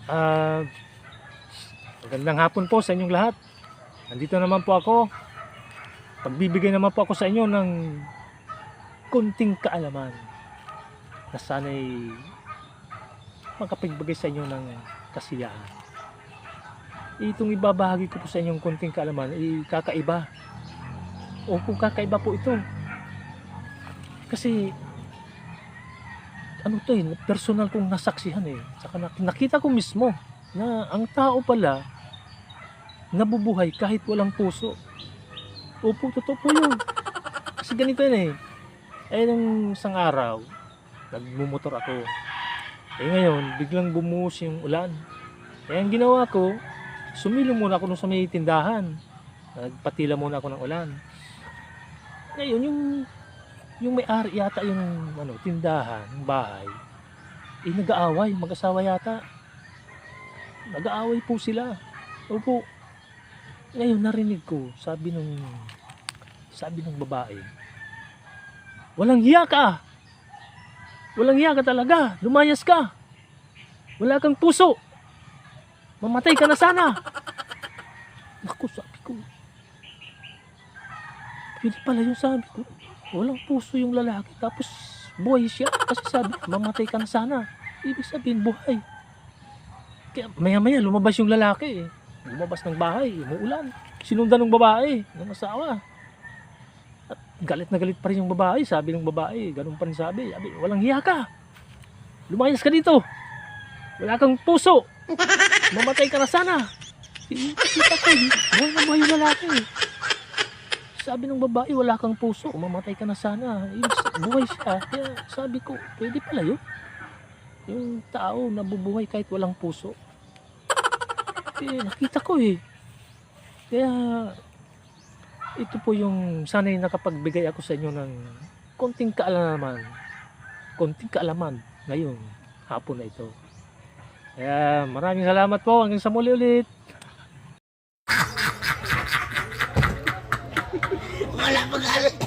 Ah, Magandang hapon po sa inyong lahat. Nandito naman po ako. Pagbibigay naman po ako sa inyo ng konting kaalaman na sana'y makapagbigay sa inyo ng kasiyahan. Itong ibabahagi ko po sa inyong konting kaalaman ay kakaiba. O kung kakaiba po ito. Kasi ano to personal kong nasaksihan Saka nakita ko mismo na ang tao pala nabubuhay kahit walang puso. Opo, totoo po yun. Kasi ganito nung isang araw, nagmumotor ako. Ngayon, biglang bumuhos yung ulan. Kaya ang ginawa ko, sumilong muna ako sa may tindahan. Nagpatila muna ako ng ulan. Ngayon, yung may-ari yata yung tindahan, yung bahay, nag-aaway, mag-asawa yata. Nag-aaway po sila. Opo. Ngayon narinig ko, sabi ng babae, walang hiya ka. Walang hiya ka talaga. Lumayas ka. Wala kang puso. Mamatay ka na sana. Naku, sabi ko. Yun pala yung sabi ko. Walang puso yung lalaki. Tapos buhay siya. Kasi sabi, mamatay ka na sana. Ibig sabihin, buhay. Kaya maya-maya lumabas yung lalaki Lumabas ng bahay, umuulan. Sinundan ng babae, ng asawa. At galit na galit pa rin yung babae. Sabi ng babae, ganun pa rin sabi, walang hiya ka. Lumayas ka dito. Wala kang puso. Mamatay ka na sana. Kita ko, buhay na buhay yung lalaki. Sabi ng babae, wala kang puso. Mamatay ka na sana. Buhay siya. Kaya sabi ko, pwede pala yun. Yung tao nabubuhay kahit walang puso. Nakita ko Kaya ito po yung sana'y nakapagbigay ako sa inyo ng konting kaalaman ngayon hapon na ito. Kaya maraming salamat po, hanggang sa muli ulit. Wala pag